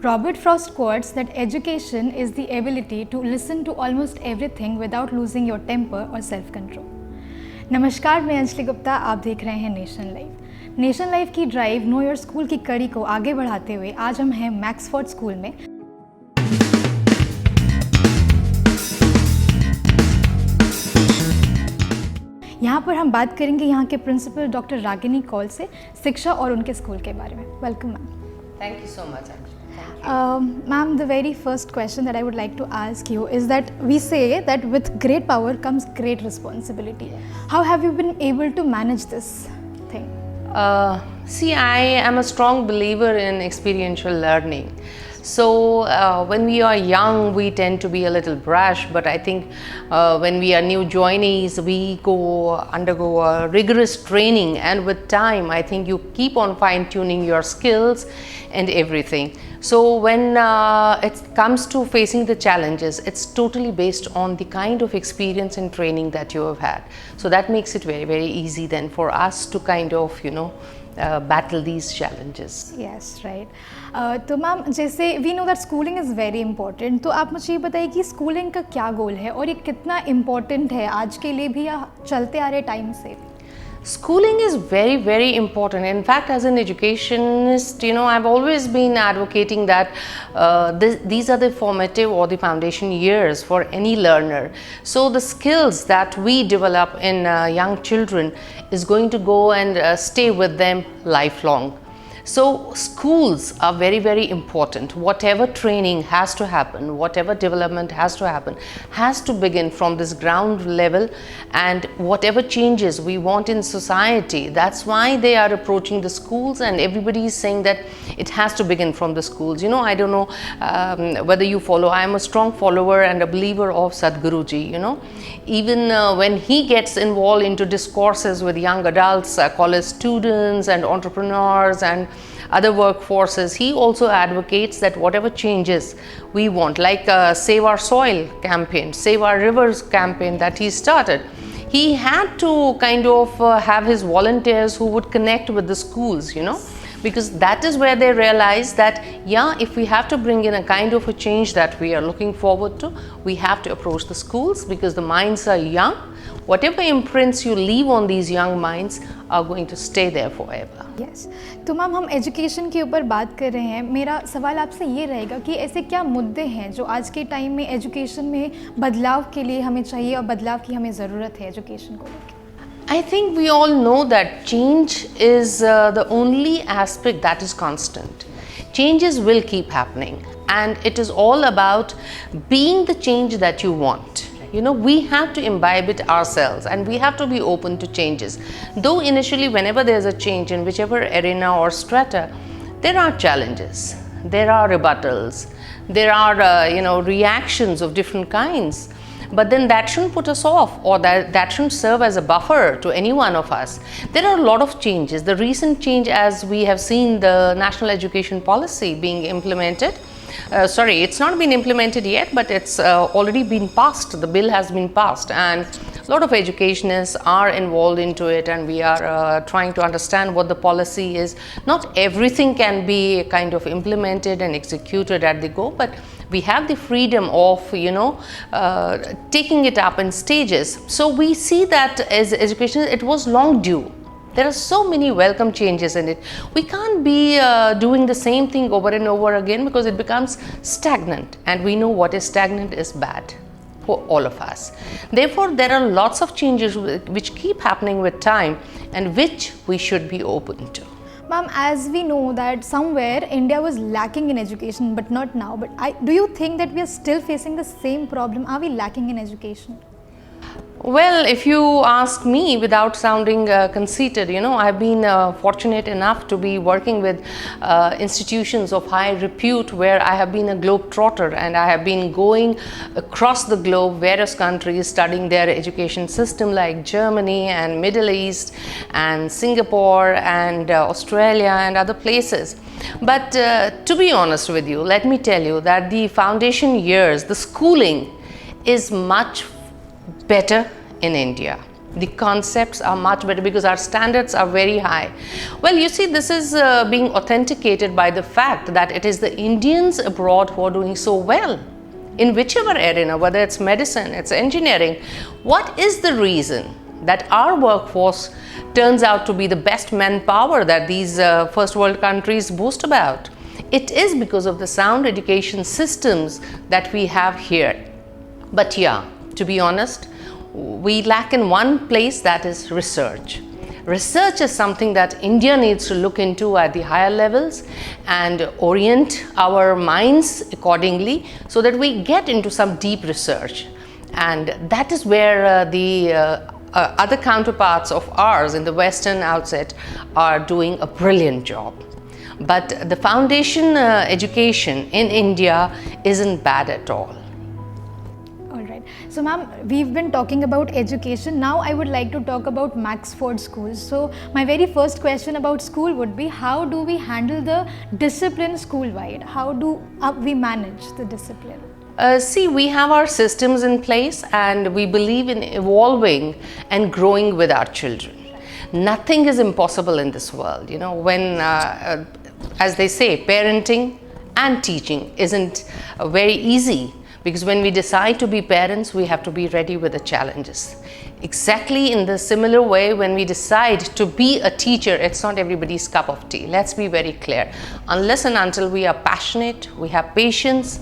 Robert Frost quotes that education is the ability to listen to almost everything without losing your temper or self-control. नमस्कार, मैं अंजलि गुप्ता, आप देख रहे हैं nation live. Nation live की drive know your school की कड़ी को आगे बढ़ाते हुए आज हम हैं मैक्सफोर्ट स्कूल में। यहाँ पर हम बात करेंगे यहाँ के प्रिंसिपल डॉक्टर रागिनी कौल से शिक्षा और उनके स्कूल के बारे में। Welcome ma'am. Thank you so much. Ma'am, the very first question that I would like to ask you is that we say that with great power comes great responsibility. How have you been able to manage this thing? See, I am a strong believer in experiential learning. So when we are young, we tend to be a little brash, but I think when we are new joinees, we undergo a rigorous training, and with time, I think you keep on fine-tuning your skills and everything. So when it comes to facing the challenges, it's totally based on the kind of experience and training that you have had. So that makes it very, very easy then for us to kind of, battle these challenges. Yes, right. तो ma'am, जैसे we know that schooling is very important, तो आप मुझे ये बताइए कि schooling का क्या गोल है और ये कितना इम्पोर्टेंट है आज के लिए भी या चलते आ रहे टाइम से? Schooling is very, very important. In fact, as an educationist, I've always been advocating that these are the formative or the foundation years for any learner. So the skills that we develop in young children is going to go and stay with them lifelong. So schools are very, very important. Whatever training has to happen, whatever development has to happen, has to begin from this ground level, and whatever changes we want in society, that's why they are approaching the schools, and everybody is saying that it has to begin from the schools. I don't know whether you follow. I am a strong follower and a believer of Sadhguruji. Even when he gets involved into discourses with young adults, college students and entrepreneurs and other workforces, he also advocates that whatever changes we want, like Save Our Soil campaign, Save Our Rivers campaign that he started, he had to kind of have his volunteers who would connect with the schools, because that is where they realize that, if we have to bring in a kind of a change that we are looking forward to, we have to approach the schools because the minds are young. Whatever imprints you leave on these young minds are going to stay there forever. Yes. तो ma'am, हम education के ऊपर बात कर रहे हैं। मेरा सवाल आपसे ये रहेगा कि ऐसे क्या मुद्दे हैं जो आज के टाइम में एजुकेशन में बदलाव के लिए हमें चाहिए और बदलाव की हमें ज़रूरत है एजुकेशन को लेकर? I think we all know that change is the only aspect that is constant. Changes will keep happening, and it is all about being the change that you want. We have to imbibe it ourselves, and we have to be open to changes. Though initially, whenever there's a change in whichever arena or strata, there are challenges, there are rebuttals, there are reactions of different kinds. But then that shouldn't put us off, or that shouldn't serve as a buffer to any one of us. There are a lot of changes. The recent change, as we have seen the national education policy being implemented, it's not been implemented yet, but it's already been passed. The bill has been passed, and a lot of educationists are involved into it, and we are trying to understand what the policy is. Not everything can be kind of implemented and executed at the go, but we have the freedom of taking it up in stages. So we see that as education, it was long due. There are so many welcome changes in it. We can't be doing the same thing over and over again because it becomes stagnant, and we know what is stagnant is bad for all of us. Therefore, there are lots of changes which keep happening with time and which we should be open to. Ma'am, as we know that somewhere India was lacking in education, but not now. But do you think that we are still facing the same problem? Are we lacking in education? Well, if you ask me, without sounding conceited, I've been fortunate enough to be working with institutions of high repute where I have been a globetrotter, and I have been going across the globe, various countries, studying their education system like Germany and Middle East and Singapore and Australia and other places. But to be honest with you, let me tell you that the foundation years, the schooling is much better in India. The concepts are much better because our standards are very high. Well, you see, this is being authenticated by the fact that it is the Indians abroad who are doing so well in whichever arena, whether it's medicine, it's engineering. What is the reason that our workforce turns out to be the best manpower that these first world countries boast about? It is because of the sound education systems that we have here. But yeah, to be honest, we lack in one place, that is research. Research is something that India needs to look into at the higher levels and orient our minds accordingly so that we get into some deep research. And that is where the other counterparts of ours in the Western outset are doing a brilliant job. But the foundation education in India isn't bad at all. So ma'am, we've been talking about education. Now I would like to talk about Maxfort schools. So my very first question about school would be, how do we handle the discipline school-wide? How do we manage the discipline? See, we have our systems in place and we believe in evolving and growing with our children. Nothing is impossible in this world. You know, when, as they say, parenting and teaching isn't very easy. Because when we decide to be parents, we have to be ready with the challenges. Exactly in the similar way, when we decide to be a teacher, it's not everybody's cup of tea. Let's be very clear. Unless and until we are passionate, we have patience,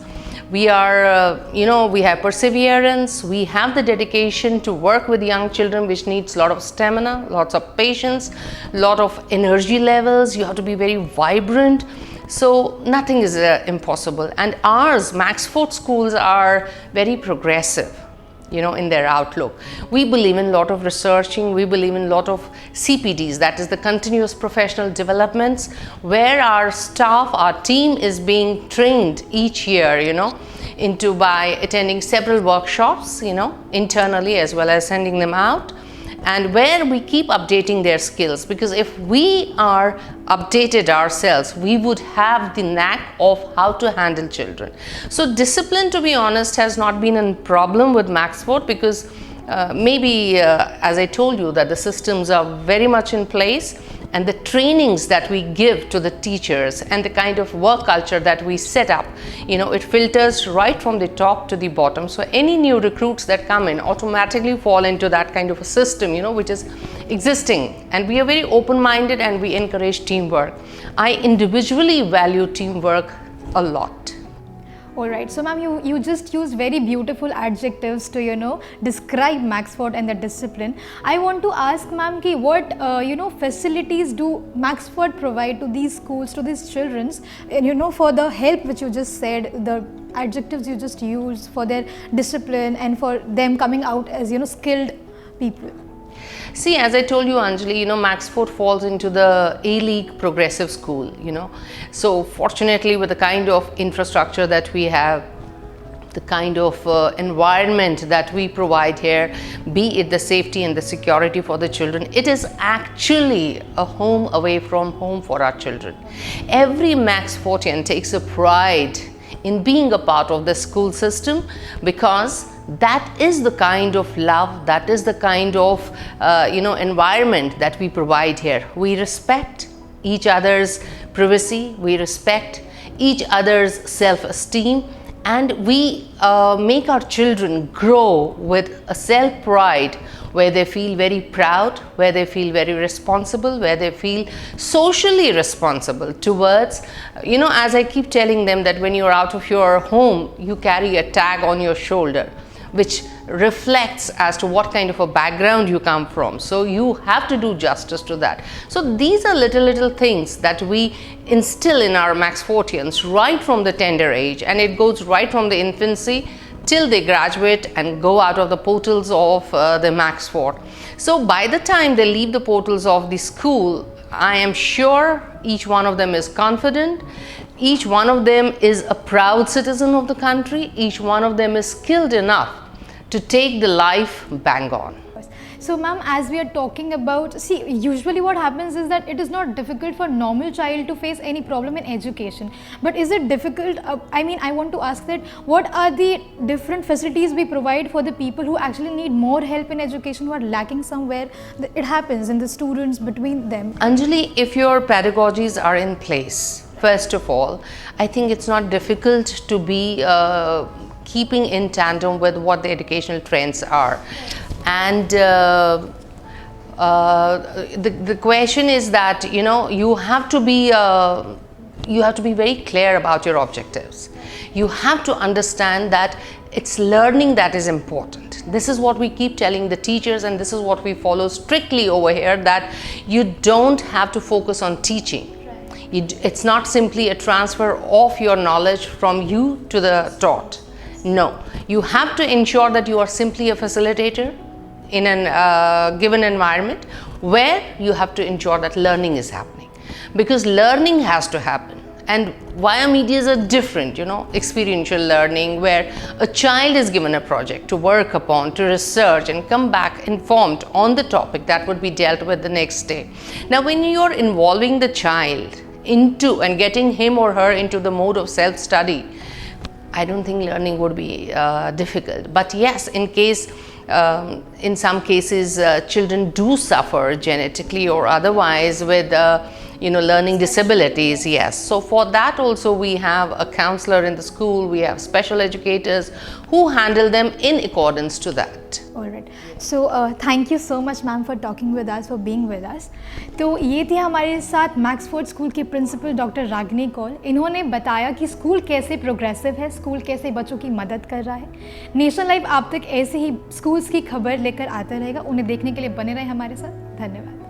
we are, we have perseverance, we have the dedication to work with young children, which needs a lot of stamina, lots of patience, lot of energy levels. You have to be very vibrant. So nothing is impossible, and ours, Maxfort schools, are very progressive, in their outlook. We believe in a lot of researching, we believe in a lot of CPDs, that is the continuous professional developments, where our staff, our team is being trained each year, by attending several workshops, internally as well as sending them out. And where we keep updating their skills, because if we are updated ourselves, we would have the knack of how to handle children. So discipline, to be honest, has not been a problem with Maxfort, because maybe as I told you, that the systems are very much in place, and the trainings that we give to the teachers and the kind of work culture that we set up, it filters right from the top to the bottom. So any new recruits that come in automatically fall into that kind of a system, which is existing. And we are very open-minded and we encourage teamwork. I individually value teamwork a lot. Alright, so ma'am, you just used very beautiful adjectives to, describe Maxfort and the discipline. I want to ask ma'am, what, facilities do Maxfort provide to these schools, to these children, for the help which you just said, the adjectives you just used for their discipline and for them coming out as, skilled people? See, as I told you, Anjali, Maxfort falls into the A-League progressive school, So fortunately, with the kind of infrastructure that we have, the kind of environment that we provide here, be it the safety and the security for the children, it is actually a home away from home for our children. Every Maxfortian takes a pride in being a part of the school system, because that is the kind of love, that is the kind of environment that we provide here. We respect each other's privacy, we respect each other's self-esteem, and we make our children grow with a self-pride, where they feel very proud, where they feel very responsible, where they feel socially responsible towards, as I keep telling them, that when you're out of your home, you carry a tag on your shoulder, which reflects as to what kind of a background you come from. So you have to do justice to that. So these are little things that we instill in our Maxfortians right from the tender age, and it goes right from the infancy till they graduate and go out of the portals of the Maxfort. So by the time they leave the portals of the school, I am sure each one of them is confident, each one of them is a proud citizen of the country, each one of them is skilled enough to take the life bang on. So ma'am, as we are talking about, see, usually what happens is that it is not difficult for normal child to face any problem in education, but is it difficult, I want to ask that what are the different facilities we provide for the people who actually need more help in education, who are lacking somewhere? It happens in the students between them. Anjali, if your pedagogies are in place, first of all, I think it's not difficult to be keeping in tandem with what the educational trends are. And the question is that, you know, you have to be very clear about your objectives. You have to understand that it's learning that is important. This is what we keep telling the teachers, and this is what we follow strictly over here, that you don't have to focus on teaching. It's not simply a transfer of your knowledge from you to the taught. No, you have to ensure that you are simply a facilitator in a given environment where you have to ensure that learning is happening, because learning has to happen. And via medias are different, you know, experiential learning, where a child is given a project to work upon, to research and come back informed on the topic that would be dealt with the next day. Now, when you're involving the child into and getting him or her into the mode of self-study, I don't think learning would be difficult. But yes, in some cases, children do suffer genetically or otherwise with learning disabilities. Yes, so for that also we have a counselor in the school, we have special educators who handle them in accordance to that. All right, so thank you so much ma'am for talking with us, for being with us. तो ये थी हमारे साथ Maxfort school की principal doctor Ragini Kaul. इन्होंने बताया कि school कैसे प्रोग्रेसिव है, स्कूल कैसे बच्चों की मदद कर रहा है. नेशनल लाइव आप तक ऐसे ही स्कूल्स की खबर लेकर आता रहेगा. उन्हें देखने के लिए बने रहे हमारे साथ. धन्यवाद.